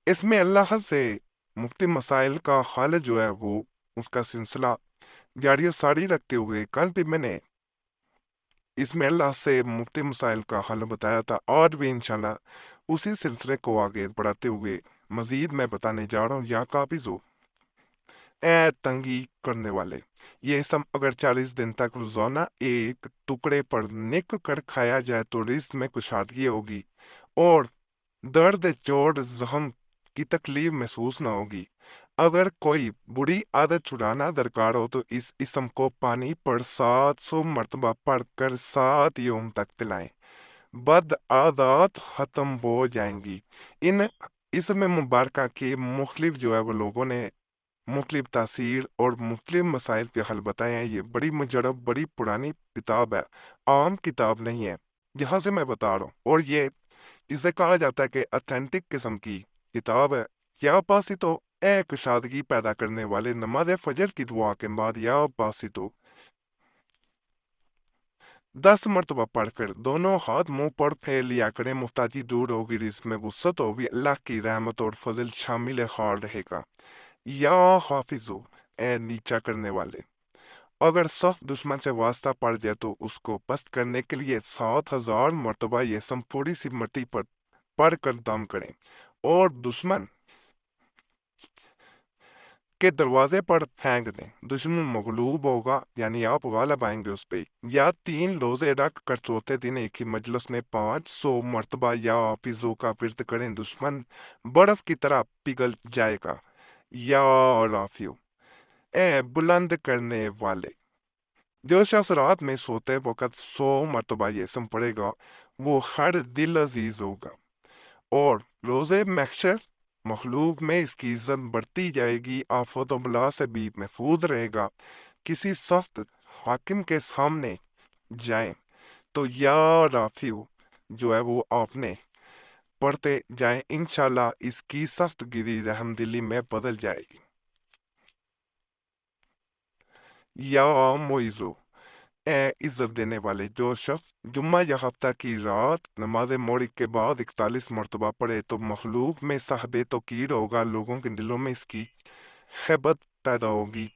اس میں اللہ سے مختلف مسائل کا حل جو ہے وہ اس کا سلسلہ جاری و ساری رکھتے ہوئے کل بھی میں نے اس میں اللہ سے مختلف مسائل کا حل بتایا تھا، اور بھی انشاءاللہ اسی سلسلے کو آگے بڑھاتے ہوئے مزید میں بتانے جا رہا ہوں۔ یا قابض ہو اے تنگی کرنے والے، یہ سم اگر 40 دن تک روزانہ ایک ٹکڑے پر نک کر کھایا جائے تو رزق میں کشادگی ہوگی اور درد چوٹ زخم کی تکلیف محسوس نہ ہوگی۔ اگر کوئی بری عادت چھڑانا درکار ہو تو اس اسم کو پانی پر 700 مرتبہ پڑھ کر 7 یوم تک پلائیں، بد عادات ختم ہو جائیں گی۔ ان اسم مبارکہ کے مختلف جو ہے وہ لوگوں نے مختلف تاثیر اور مختلف مسائل کے حل بتائے ہیں۔ یہ بڑی مجرب بڑی پرانی کتاب ہے، عام کتاب نہیں ہے، جہاں سے میں بتا رہا ہوں، اور یہ اسے کہا جاتا ہے کہ اتھینٹک قسم کی کتاب ہے۔ یا باسی تو اے کشادگی پیدا کرنے والے، نماز فجر کی دعا کے بعد یا باسی تو 10 مرتبہ پڑھ کر دونوں ہاتھ منہ پر پھیر لیا کریں، محتاجی دور ہوگی، رزق میں وسعت ہوگی، اللہ کی رحمت اور فضل شامل حال رہے گا۔ یا حافظو اے نیچا کرنے والے، اگر صف دشمن سے واسطہ پڑ جائے تو اس کو پست کرنے کے لیے 7,000 مرتبہ یہ سم تھوڑی سی مٹی پر پڑھ کر دم کریں اور دشمن کے دروازے پر پھینک دیں۔ دشمن مغلوب ہوگا، یعنی آپ غالب آئیں گے اس پہ۔ یا 3 روزے رکھ کر چوتھے دن ایک ہی مجلس میں 500 مرتبہ یا حافظو کا ورد کریں، دشمن برف کی طرح پگھل جائے گا۔ یا رافیو اے بلند کرنے والے، جو شخص رات میں سوتے وقت 100 مرتبہ یہ اسم پڑھے گا وہ ہر دل عزیز ہوگا، اور روزے محشر مخلوق میں اس کی عزت بڑھتی جائے گی، آفت و بلا سے بھی محفوظ رہے گا۔ کسی سخت حاکم کے سامنے جائیں تو یا رافیو جو ہے وہ آپ نے پڑھتے جائیں، انشاءاللہ اس کی سخت گیری رحم دلی میں بدل جائے گی۔ یا معیزو اے عزت دینے والے، جو شخص جمعہ یا ہفتہ کی رات نماز مغرب کے بعد 41 مرتبہ پڑھے تو مخلوق میں صاحب توقیر ہوگا، لوگوں کے دلوں میں اس کی خیبت پیدا ہوگی۔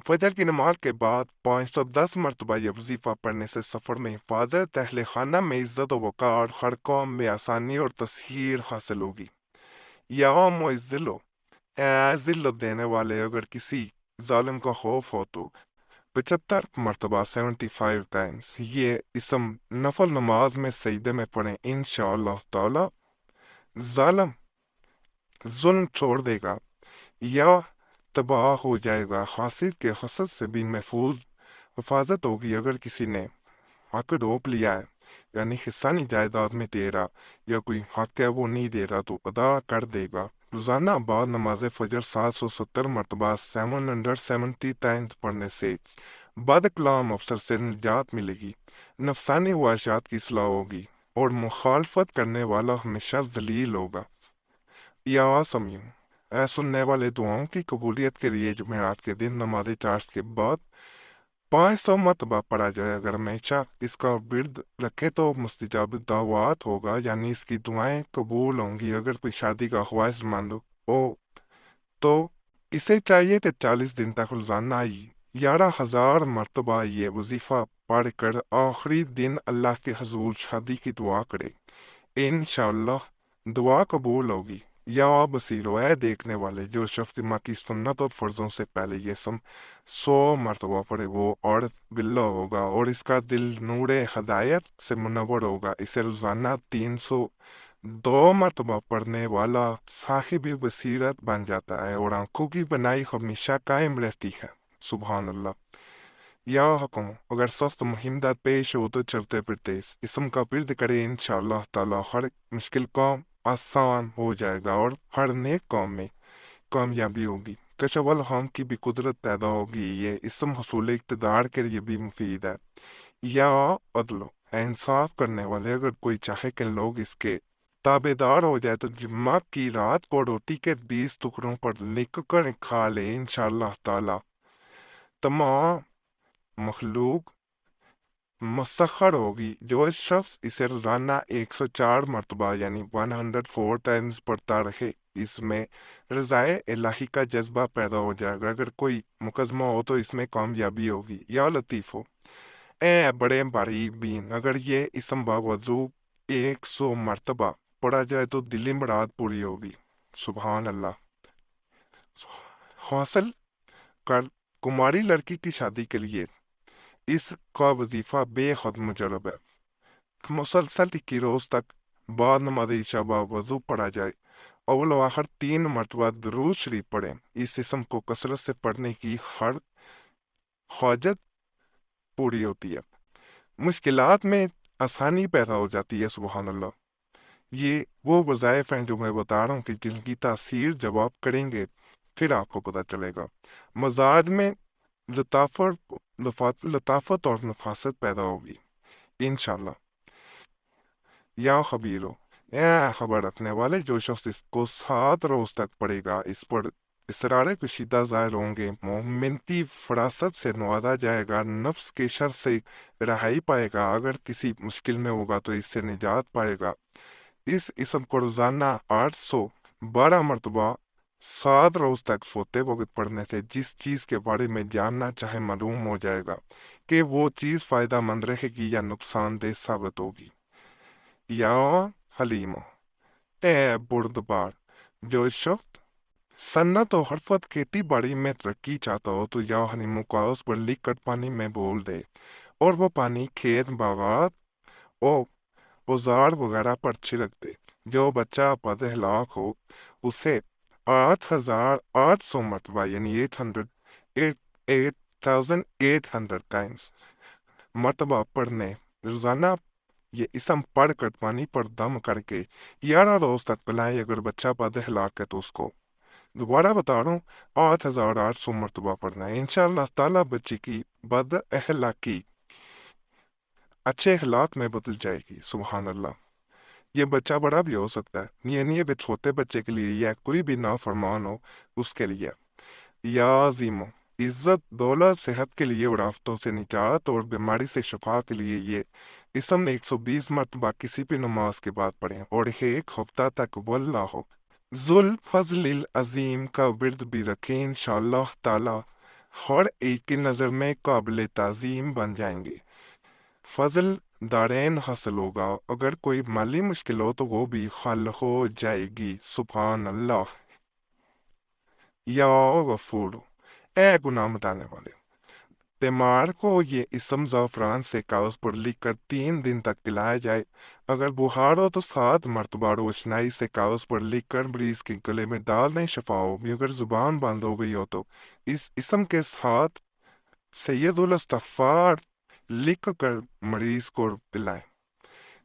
فجر کی نماز کے بعد 510 مرتبہ یہ وظیفہ پڑھنے سے سفر میں حفاظت، اہل خانہ میں عزت و وقار، ہر قوم میں آسانی اور تسہیر حاصل ہوگی۔ یا معزلو اے ذلت دینے والے، اگر کسی ظالم کا خوف ہو تو 75 مرتبہ 75 ٹائمز یہ اسم نفل نماز میں سجدے میں پڑھیں، انشاءاللہ تعالی ظالم ظلم چھوڑ دے گا یا تباہ ہو جائے گا، حاسد کے حسد سے بھی محفوظ حفاظت ہوگی۔ اگر کسی نے حق روک لیا ہے، یعنی حصہ نہیں جائیداد میں دے رہا، یا کوئی حق ہے وہ نہیں دے رہا تو ادا کر دے گا۔ روزانہ بعد نماز فجر 770 مرتبہ 770 ٹائمز پڑھنے سے بد کلام افسر سے نجات ملے گی، نفسانی خواہشات کی اصلاح ہوگی اور مخالفت کرنے والا ہمیشہ ذلیل ہوگا۔ یا سمیوں اے سننے والے، دعاؤں کی قبولیت کے لیے جمعرات کے دن نماز چاشت کے بعد 500 مرتبہ پڑھا جائے، اگر ہمیشہ اس کا ورد رکھے تو مستجاب دعوات ہوگا، یعنی اس کی دعائیں قبول ہوں گی۔ اگر کوئی شادی کا خواہش مند ہو تو اسے چاہیے کہ 40 دن تک روزانہ 11,000 مرتبہ یہ وظیفہ پڑھ کر آخری دن اللہ کے حضور شادی کی دعا کرے، انشاءاللہ دعا قبول ہوگی۔ یا بصیرو اے دیکھنے والے، جو شخص جمعہ کی سنت اور فرضوں سے پہلے یہ سم 100 مرتبہ پڑھے وہ عورت بلا ہوگا اور اس کا دل نور ہدایت سے منور ہوگا۔ اسے روزانہ 302 مرتبہ پڑھنے والا صاحب بصیرت بن جاتا ہے اور آنکھوں کی بنائی ہمیشہ قائم رہتی ہے، سبحان اللہ۔ یا حکم اگر سخت مہمدت پیش ہو تو چلتے پھرتے اس اسم کا ورد کرے، انشاءاللہ تعالی ہر مشکل کام آسان ہو جائے گا اور ہر نیک کام میں کامیابی ہوگی۔ کشف الحام کی بھی قدرت پیدا ہوگی، یہ اسم حصول اقتدار کے لیے بھی مفید ہے۔ یا عدلو اے انصاف کرنے والے، اگر کوئی چاہے کہ لوگ اس کے تابع دار ہو جائے تو جمعہ کی رات کو روٹی کے 20 ٹکڑوں پر لکھ کر کھا لے، انشاءاللہ تعالی تمام مخلوق مسخر ہوگی۔ جو شخص اسے روزانہ 104 مرتبہ یعنی 104 ٹائمز پڑھتا رہے اس میں رضائے الہی کا جذبہ پیدا ہو جائے گا۔ اگر کوئی مقدمہ ہو تو اس میں کامیابی ہوگی۔ یا لطیف ہو، اے بڑے باریک بین، اگر یہ اسم باوضو 100 مرتبہ پڑھا جائے تو دلی مراد پوری ہوگی۔ سبحان اللہ۔ حاصل کر، کماری لڑکی کی شادی کے لیے اس کا وظیفہ بے حد مجرب ہے۔ مسلسل 21 روز تک بعد نماز عشاء باوضو پڑھا جائے، اول و آخر 3 مرتبہ درود شریف پڑھیں۔ اس اسم کو کثرت سے پڑھنے کی ہر حاجت پوری ہوتی ہے، مشکلات میں آسانی پیدا ہو جاتی ہے۔ سبحان اللہ۔ یہ وہ وظائف ہیں جو میں بتا رہا ہوں کہ جن کی تاثیر جب آپ کریں گے پھر آپ کو پتہ چلے گا۔ مزاج میں لطافت اور نفاست پیدا ہوگی انشاءاللہ۔ یا خبیرو، اے خبر رکھنے والے، جو شخص اس کو 7 روز تک پڑھے گا، اس پر اسرار کشیدہ ظاہر ہوں گے، مومنتی فراست سے نوازا جائے گا، نفس کے شر سے رہائی پائے گا، اگر کسی مشکل میں ہوگا تو اس سے نجات پائے گا۔ اس اسم کو روزانہ 812 مرتبہ 7 روز تک سوتے وقت پڑھنے سے جس چیز کے بارے میں جاننا چاہے معلوم ہو جائے گا کہ وہ چیز فائدہ مند رہے گی یا نقصان دہ ثابت ہوگی۔ یا حلیمو، اے بردبار، جو شخص صنعت و حرفت کھیتی باڑی میں ترقی چاہتا ہو تو یا حلیمو کاغذ پر لکھ کر پانی میں بول دے، اور وہ پانی کھیت، باغات اور اوزار وغیرہ پر چھڑک دے۔ جو بچہ بد اخلاق ہو اسے 8800 مرتبہ یعنی 8800 ٹائمز مرتبہ پڑھنے، روزانہ یہ اسم پڑھ کر پانی پر دم کر کے 11 روز تک پلائیں۔ اگر بچہ بد اخلاق ہے تو اس کو دوبارہ بتا رہا ہوں 8800 مرتبہ پڑھنا ہے۔ انشاءاللہ تعالیٰ بچے کی بد اخلاقی اچھے اخلاق میں بدل جائے گی۔ سبحان اللہ۔ یہ بچہ بڑا بھی ہو سکتا ہے، یعنی یہ چھوٹے بچے کے لیے یا کوئی بھی نافرمان ہو اس کے لیے۔ یا عظیمو، عزت، دولت، صحت کے لیے اور آفتوں سے نجات اور بیماری سے شفا کے لیے یہ اسم 120 مرتبہ کسی بھی نماز کے بعد پڑھیں، اور 1 ہفتہ تک واللہ ذو الفضل العظیم کا ورد بھی رکھیں۔ انشاءاللہ تعالی ہر ایک کی نظر میں قابل تعظیم بن جائیں گے، فضل دارین حاصل ہوگا، اگر کوئی مالی مشکل ہو تو وہ بھی حل ہو جائے گی۔ سبحان اللہ۔ یا غفور، اے گناہ مٹانے والے، بیمار کو یہ اسم زعفران سے کاغذ پر لکھ کر 3 دن تک پلایا جائے، اگر بخار ہو تو 7 مرتبہ روشنائی سے کاغذ پر لکھ کر مریض کے گلے میں ڈال دیں، شفا ہوگی۔ اگر زبان بند ہو گئی ہو تو اس اسم کے ساتھ سید الاستغفار لکھ کر مریض کو پلائیں۔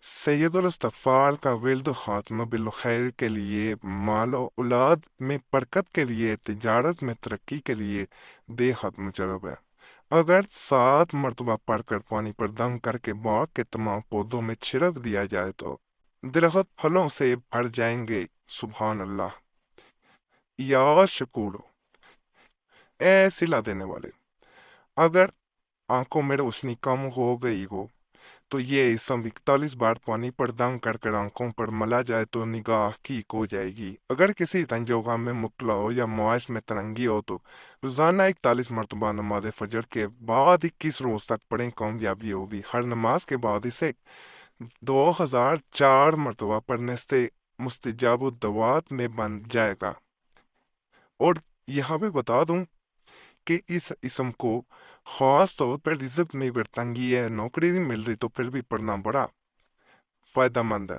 سید الاستغفار کا ورد خاتمہ بالخیر کے لیے، مال و اولاد میں برکت کے لیے، تجارت میں ترقی کے لیے بے حد مجرب ہے۔ اگر 7 مرتبہ پڑھ کر پانی پر دم کر کے باغ کے تمام پودوں میں چھڑک دیا جائے تو درخت پھلوں سے بھر جائیں گے۔ سبحان اللہ۔ یا شکورو، اے صلہ دینے والے، اگر آنکھوں میں روشنی کم ہو گئی ہو تو یہ اسم 41 بار پانی پر دم کر کر آنکھوں پر ملا جائے تو نگاہ ٹھیک ہو جائے گی۔ اگر کسی رنج و غم میں مبتلا ہو یا معاش میں تنگی ہو تو روزانہ 41 مرتبہ نماز فجر کے بعد 21 روز تک پڑھیں، کامیابی ہوگی۔ ہر نماز کے بعد اسے 2004 مرتبہ پڑھنے سے مستجاب الدعوات میں بن جائے گا۔ اور یہاں پہ بتا دوں کہ اس اسم کو خاص طور پر رزق میں اگر تنگی ہے، نوکری نہیں مل رہی تو پھر بھی پڑھنا بڑا فائدہ مند ہے۔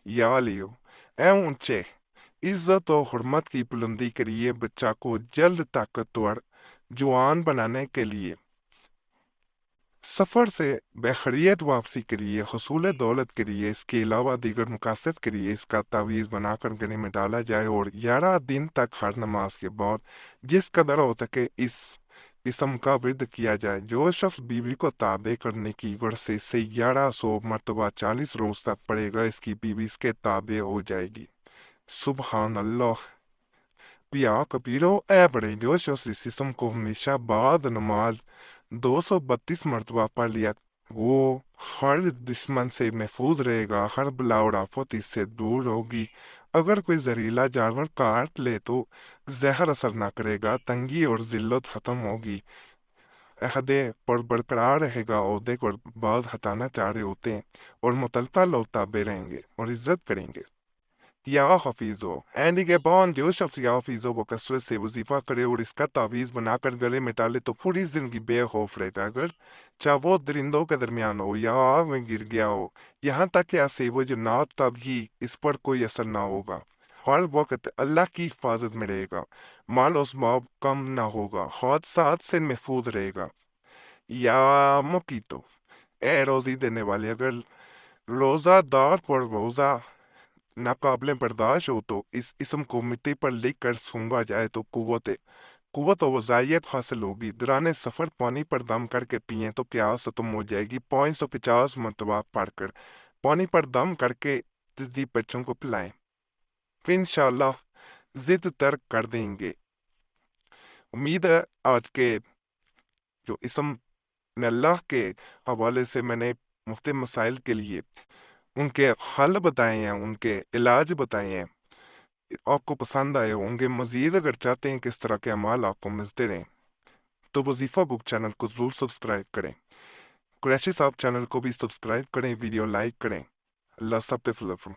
یا لیو، اے اونچے، عزت و حرمت کی بلندی کے لیے، بچہ کو جلد طاقتور جوان بنانے کے لیے، سفر سے بخیریت واپسی کے لیے، حصول دولت کے لیے، اس کے علاوہ دیگر مقاصد کے لیے اس کا تعویذ بنا کر گلے میں ڈالا جائے، اور 11 دن تک ہر نماز کے بعد جس قدر ہو سکے اس اسم کا ورد کیا جائے۔ جو شخص بیوی کو تابع کرنے کی غرض سے اسے 1100 مرتبہ 40 روز تک پڑھے گا، اس کی بیوی اس کے تابع ہو جائے گی۔ سبحان اللہ۔ یا کبیرو، اے بڑے، جو شخص اس اسم کو ہمیشہ بعد نماز 232 مرتبہ پڑھ لیا وہ ہر دشمن سے محفوظ رہے گا، ہر بلا اور آفت اس سے دور ہوگی، اگر کوئی زہریلا جانور کاٹ لے تو زہر اثر نہ کرے گا، تنگی اور ذلت ختم ہوگی، عہدے پر برقرار رہے گا، عہدے کو بعض ہٹانا چاہ رہے ہوتے ہیں اور متعلقہ لوگ تابع رہیں گے اور عزت کریں گے۔ یا حفیظو این نگہبان جو شخص یا حفیظو وہ کثرت سے وظیفہ کرے اور اس کا تعویذ بنا کر گلے میں ڈالے تو پوری زندگی بے خوف رہے گا، اگر چاہے وہ درندوں کے درمیان ہو یا آگ میں گر گیا ہو، یہاں تک کہ ایسے وہ جنات تب ہی اس پر کوئی اثر نہ ہوگا، ہر وقت اللہ کی حفاظت میں رہے گا، مال و اسباب کم نہ ہوگا، حادثات سے محفوظ رہے گا۔ یا مقیتو اے روزی دینے والے، اگر روزہ دار پر روزہ ناقابل برداشت ہو تو اس اسم کو مٹی پر لکھ کر سونگا جائے تو قوت و وضاحیت حاصل ہوگی۔ دوران سفر پانی پر دم کر کے پئیں تو پیاس ختم ہو جائے گی۔ 550 مرتبہ پڑھ کر پانی پر دم کر کے تہذیب بچوں کو پلائیں، پھر انشاءاللہ ضد ترک کر دیں گے۔ امید ہے آج کے جو اسم میں اللہ کے حوالے سے میں نے مختلف مسائل کے لیے ان کے حل بتائے ہیں، ان کے علاج بتائے ہیں، آپ کو پسند آئے ہوں گے۔ مزید اگر چاہتے ہیں کہ اس طرح کے اعمال آپ کو ملتے رہیں تو وظیفہ بک چینل کو ضرور سبسکرائب کریں، قریشی صاحب چینل کو بھی سبسکرائب کریں، ویڈیو لائک کریں۔ اللہ سب پہ فضل فرمائے۔